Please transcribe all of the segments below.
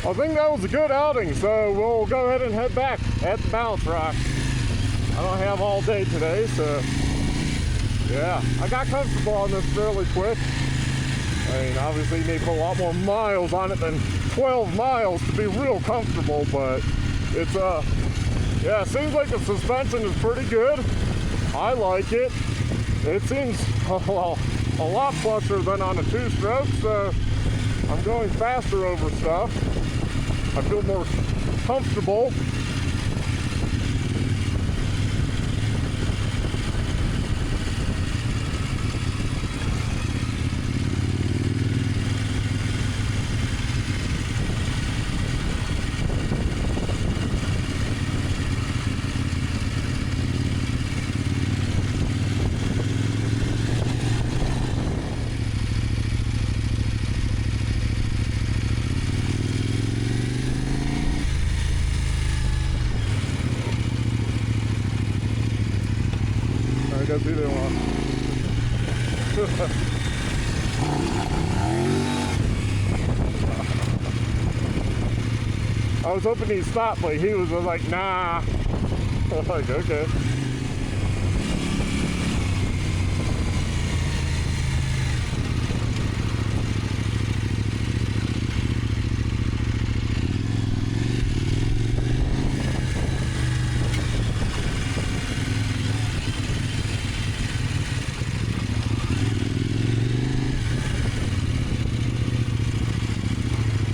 I think that was a good outing, so we'll go ahead and head back at the balance rock. I don't have all day today, so yeah, I got comfortable on this fairly quick. I mean, obviously you need to put a lot more miles on it than 12 miles to be real comfortable, but it's yeah, it seems like the suspension is pretty good. I like it. It seems, well, a lot plusher than on a two-stroke, so I'm going faster over stuff. I feel more comfortable. I guess he didn't want. I was hoping he'd stop, but he was like, nah. I was like, okay.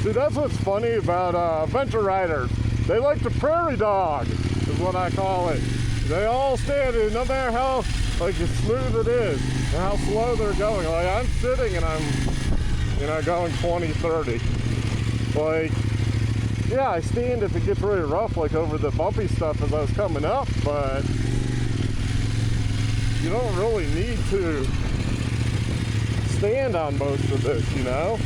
See, that's what's funny about adventure riders. They like to prairie dog, is what I call it. They all stand in, no matter how like smooth it is and how slow they're going. Like I'm sitting and I'm, you know, going 20, 30. Like, yeah, I stand if it gets really rough, like over the bumpy stuff as I was coming up, but you don't really need to stand on most of this, you know?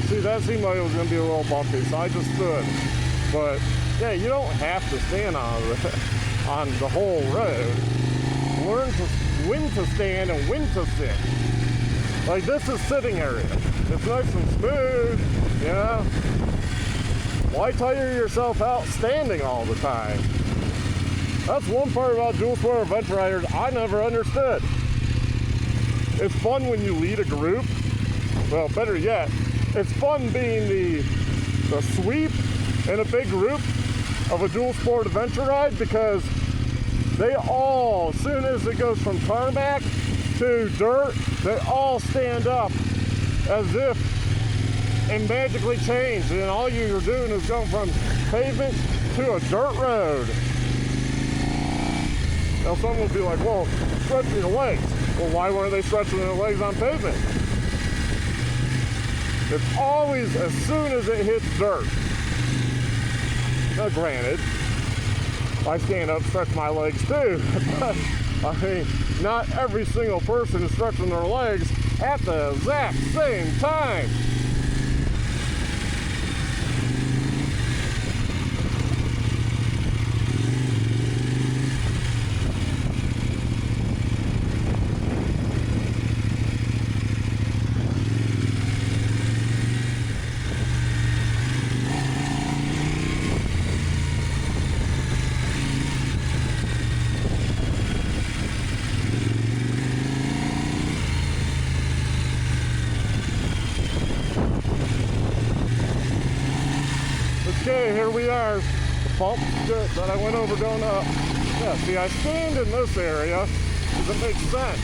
See, that seemed like it was going to be a little bumpy, so I just stood. But, yeah, you don't have to stand on the whole road. Learn when to stand and when to sit. Like, this is sitting area. It's nice and smooth, you know? Why tire yourself out standing all the time? That's one part about dual sport adventure riders I never understood. It's fun when you lead a group. Well, better yet, it's fun being the sweep in a big group of a dual sport adventure ride because they all, as soon as it goes from tarmac to dirt, they all stand up as if and magically change, and all you're doing is going from pavement to a dirt road. Now someone will be like, well, stretching your legs. Well, why weren't they stretching their legs on pavement? It's always as soon as it hits dirt. Now granted, I stand up, stretch my legs too, but I mean, not every single person is stretching their legs at the exact same time. Okay, here we are, the pump that I went over going up. Yeah, see, I stand in this area because it makes sense.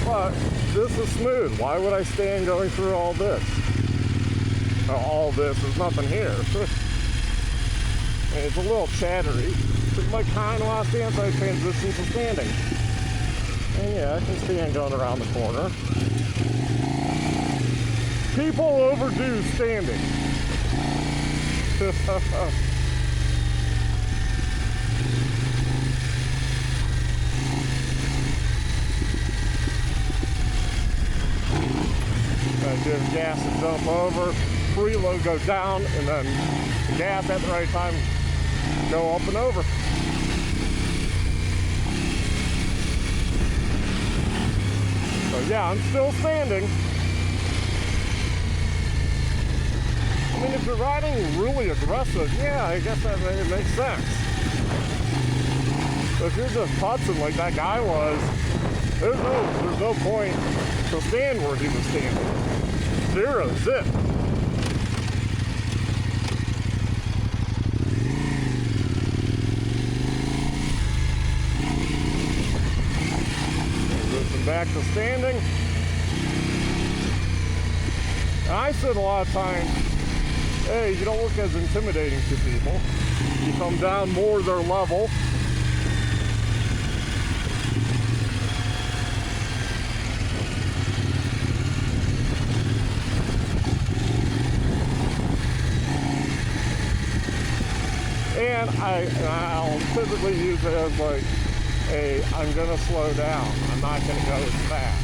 But this is smooth. Why would I stand going through all this? All this, there's nothing here. And it's a little chattery. So you might kind of want to stand, so I transition to standing. And Yeah, I can stand going around the corner. People overdo standing. Give gas to jump over, preload go down, and then the gas at the right time go up and over. So yeah, I'm still standing. I mean, if you're riding really aggressive, yeah, I guess that it makes sense. But if you're just putzing like that guy was, there's no point to stand where he was standing. Zero zip. Listen back to standing. And I said a lot of times, hey, you don't look as intimidating to people. You come down more their level. And I'll typically use it as like, hey, I'm gonna slow down. I'm not gonna go as fast.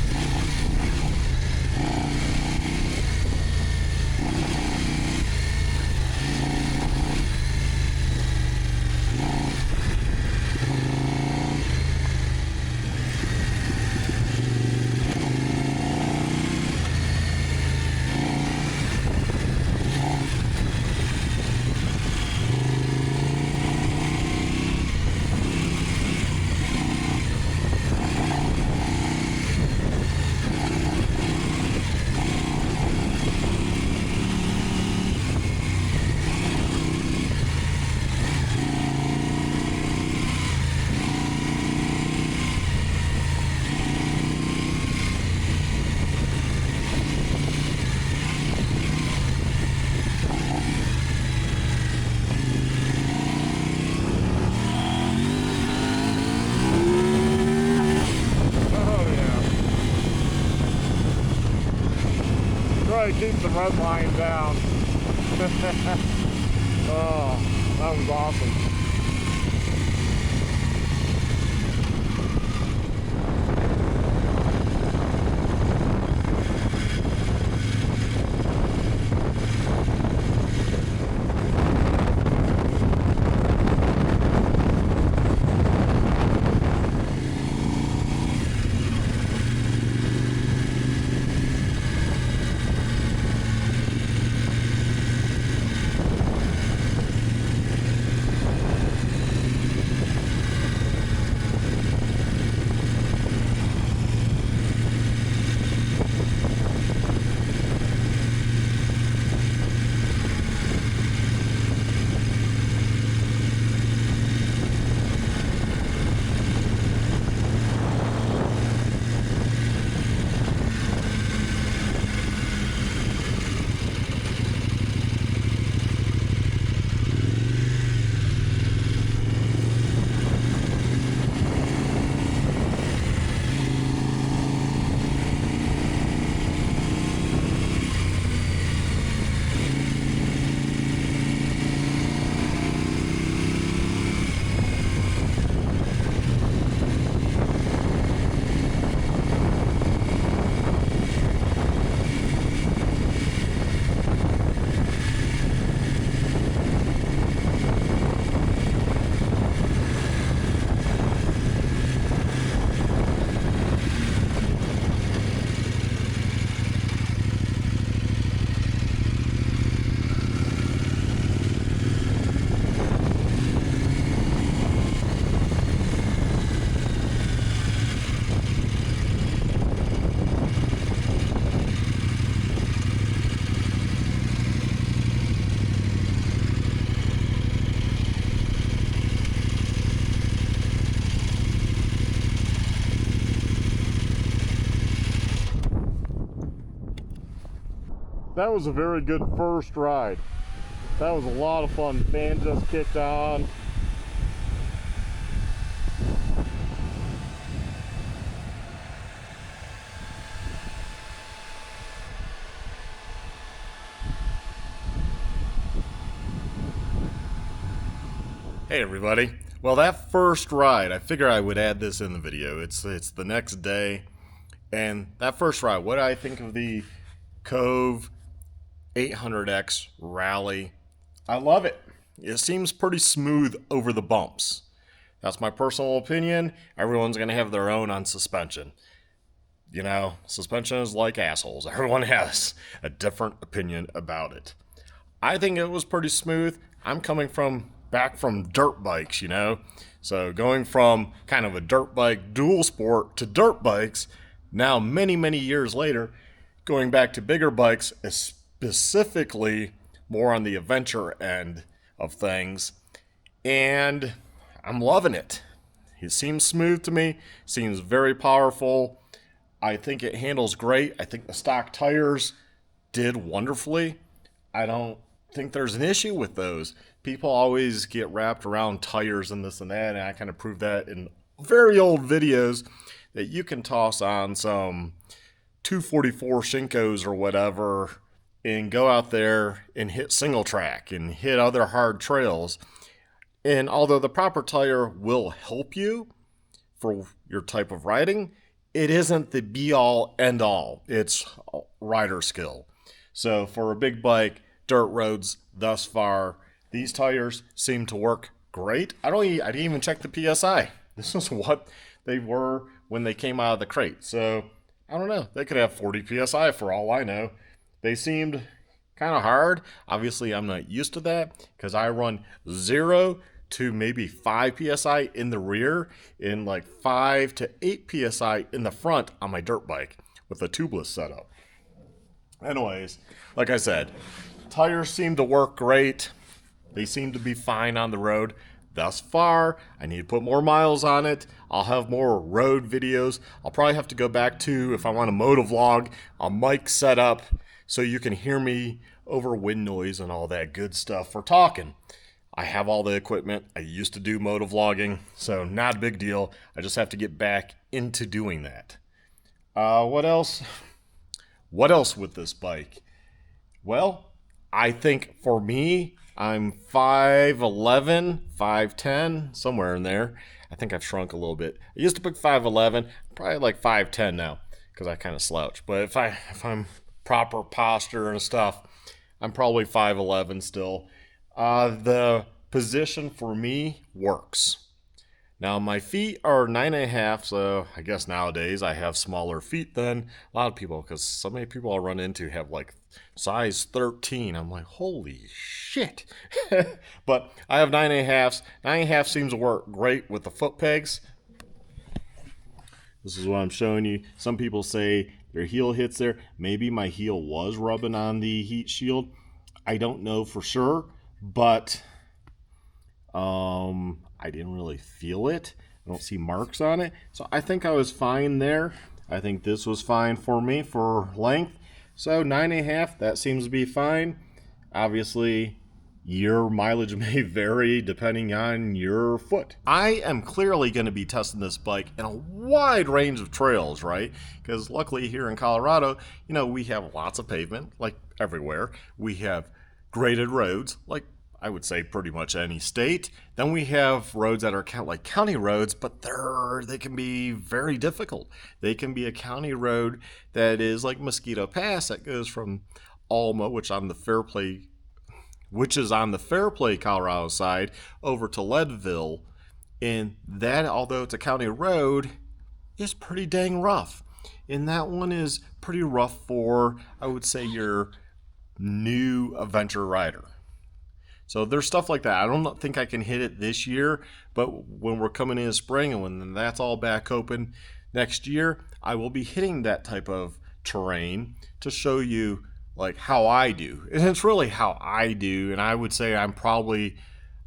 Keep the red line down. Oh, that was awesome. That was a very good first ride. That was a lot of fun. Fan just kicked on. Hey everybody. Well, that first ride, I figure I would add this in the video. It's the next day, and that first ride, what do I think of the Kove 800x rally? I love it. It seems pretty smooth over the bumps. That's my personal opinion. Everyone's going to have their own on suspension. You know, suspension is like assholes. Everyone has a different opinion about it. I think it was pretty smooth. I'm coming back from dirt bikes, you know? So going from kind of a dirt bike dual sport to dirt bikes, now many, many years later, going back to bigger bikes, specifically more on the adventure end of things. And I'm loving it. It seems smooth to me, seems very powerful. I think it handles great. I think the stock tires did wonderfully. I don't think there's an issue with those. People always get wrapped around tires and this and that, and I kind of proved that in very old videos that you can toss on some 244 Shinkos or whatever and go out there and hit single track and hit other hard trails. And although the proper tire will help you for your type of riding, it isn't the be-all, end-all. It's rider skill. So for a big bike, dirt roads thus far, these tires seem to work great. I didn't even check the PSI. This is what they were when they came out of the crate. So I don't know. They could have 40 PSI for all I know. They seemed kind of hard. Obviously, I'm not used to that because I run 0 to maybe 5 PSI in the rear and like 5 to 8 PSI in the front on my dirt bike with a tubeless setup. Anyways, like I said, tires seem to work great. They seem to be fine on the road thus far. I need to put more miles on it. I'll have more road videos. I'll probably have to go back to, if I want to motovlog, a mic setup so you can hear me over wind noise and all that good stuff for talking. I have all the equipment. I used to do motovlogging, so not a big deal. I just have to get back into doing that. What else? What else with this bike? Well, I think for me, I'm 5'11", 5'10", somewhere in there. I think I've shrunk a little bit. I used to pick 5'11", probably like 5'10" now because I kind of slouch. But if I'm proper posture and stuff, I'm probably 5'11" still. The position for me works. Now my feet are 9.5, so I guess nowadays I have smaller feet than a lot of people because so many people I run into have like size 13. I'm like, holy shit. But I have 9.5s. 9.5 seems to work great with the foot pegs. This is what I'm showing you. Some people say their heel hits there. Maybe my heel was rubbing on the heat shield. I don't know for sure, but I didn't really feel it. I don't see marks on it. So I think I was fine there. I think this was fine for me for length. So 9.5, that seems to be fine. Obviously, your mileage may vary depending on your foot. I am clearly going to be testing this bike in a wide range of trails, right? Because luckily here in Colorado, you know, we have lots of pavement, like everywhere. We have graded roads, like I would say pretty much any state. Then we have roads that are like county roads, but they can be very difficult. They can be a county road that is like Mosquito Pass that goes from Alma, which is on the Fairplay, Colorado side, over to Leadville. And that, although it's a county road, is pretty dang rough. And that one is pretty rough for, I would say, your new adventure rider. So there's stuff like that. I don't think I can hit it this year, but when we're coming in spring and when that's all back open next year, I will be hitting that type of terrain to show you like how I do. And it's really how I do, and I would say I'm probably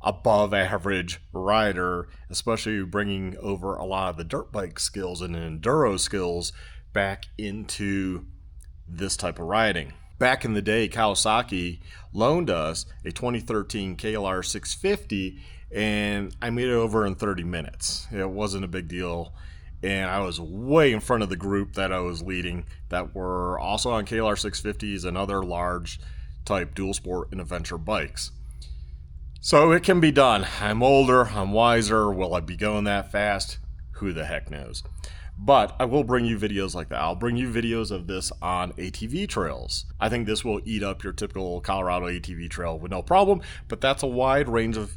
above average rider, especially bringing over a lot of the dirt bike skills and enduro skills back into this type of riding. Back in the day, Kawasaki loaned us a 2013 KLR 650, and I made it over in 30 minutes. It wasn't a big deal, and I was way in front of the group that I was leading that were also on KLR 650s and other large type dual sport and adventure bikes. So it can be done. I'm older, I'm wiser. Will I be going that fast? Who the heck knows? But I will bring you videos like that. I'll bring you videos of this on ATV trails. I think this will eat up your typical Colorado ATV trail with no problem, but that's a wide range of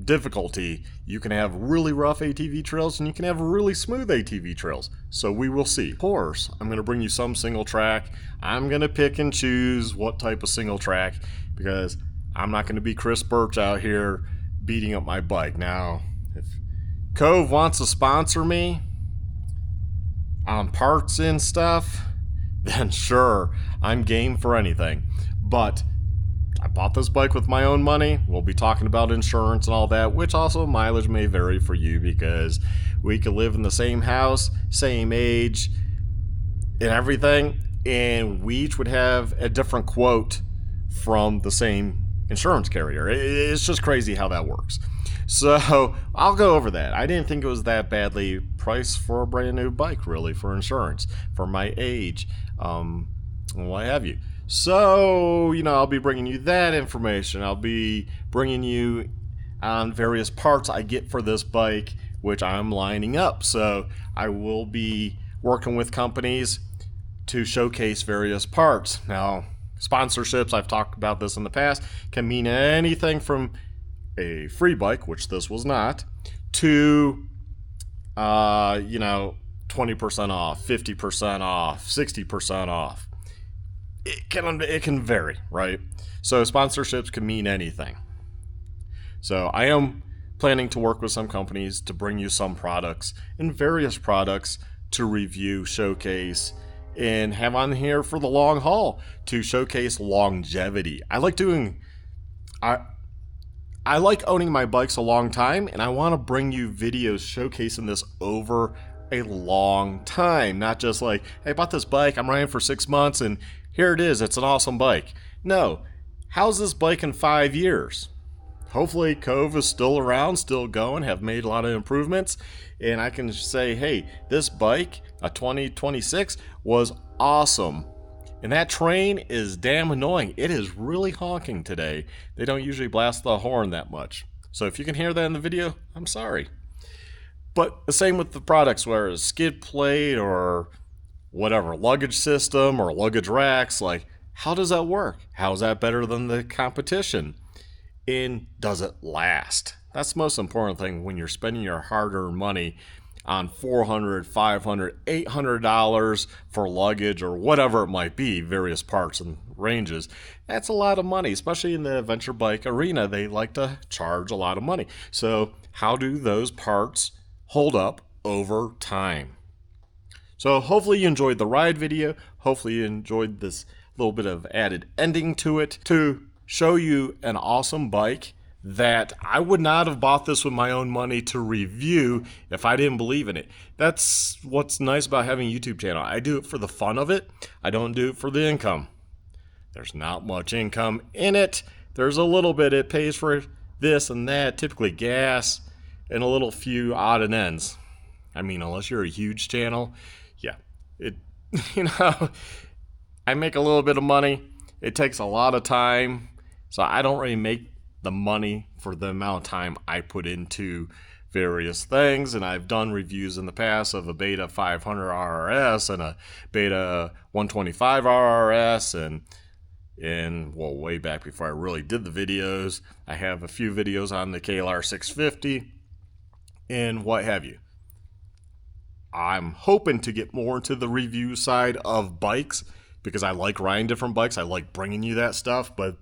difficulty. You can have really rough ATV trails and you can have really smooth ATV trails. So we will see. Of course, I'm going to bring you some single track. I'm going to pick and choose what type of single track because I'm not going to be Chris Birch out here beating up my bike. Now, if Kove wants to sponsor me on parts and stuff, then sure, I'm game for anything. But I bought this bike with my own money. We'll be talking about insurance and all that, which also mileage may vary for you because we could live in the same house, same age, and everything, and we each would have a different quote from the same insurance carrier. It's just crazy how that works. So I'll go over that. I didn't think it was that badly priced for a brand new bike, really, for insurance, for my age, what have you. So, I'll be bringing you that information. I'll be bringing you on various parts I get for this bike, which I'm lining up. So I will be working with companies to showcase various parts. Now, sponsorships, I've talked about this in the past, can mean anything from a free bike, which this was not, to 20% off, 50% off, 60% off. It can vary, right? So sponsorships can mean anything. So I am planning to work with some companies to bring you some products and various products to review, showcase, and have on here for the long haul to showcase longevity. I like owning my bikes a long time, and I want to bring you videos showcasing this over a long time. Not just like, hey, I bought this bike, I'm riding for 6 months, and here it is, it's an awesome bike. No, how's this bike in 5 years? Hopefully Kove is still around, still going, have made a lot of improvements, and I can say, hey, this bike, a 2026, was awesome. And that train is damn annoying. It is really honking today. They don't usually blast the horn that much. So if you can hear that in the video, I'm sorry. But the same with the products, whether it's skid plate or whatever, luggage system or luggage racks, like, how does that work? How is that better than the competition? And does it last? That's the most important thing when you're spending your hard-earned money on $400, $500, $800 for luggage or whatever it might be, various parts and ranges. That's a lot of money, especially in the adventure bike arena. They like to charge a lot of money. So how do those parts hold up over time? So hopefully you enjoyed the ride video. Hopefully you enjoyed this little bit of added ending to it to show you an awesome bike that I would not have bought this with my own money to review if I didn't believe in it. That's what's nice about having a YouTube channel. I do it for the fun of it. I don't do it for the income. There's not much income in it. There's a little bit. It pays for this and that, typically gas and a little few odd and ends. I mean, unless you're a huge channel, yeah, I make a little bit of money. It takes a lot of time, so I don't really make the money for the amount of time I put into various things. And I've done reviews in the past of a Beta 500 RRS and a Beta 125 RRS and well, way back before I really did the videos. I have a few videos on the KLR 650 and what have you. I'm hoping to get more into the review side of bikes because I like riding different bikes. I like bringing you that stuff, but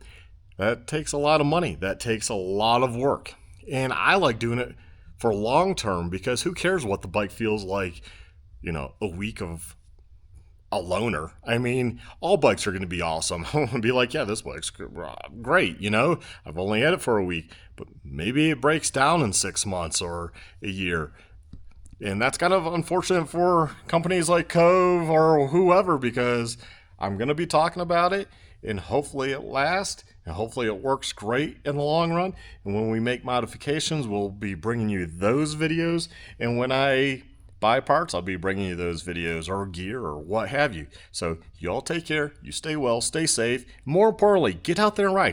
that takes a lot of money. That takes a lot of work. And I like doing it for long term because who cares what the bike feels like, a week of a loaner. I mean, all bikes are going to be awesome. I'm going to be like, yeah, this bike's great. I've only had it for a week, but maybe it breaks down in 6 months or a year. And that's kind of unfortunate for companies like Kove or whoever because I'm going to be talking about it and hopefully it lasts. And hopefully it works great in the long run. And when we make modifications, we'll be bringing you those videos. And when I buy parts, I'll be bringing you those videos or gear or what have you. So you all take care. You stay well, stay safe. More importantly, get out there and ride.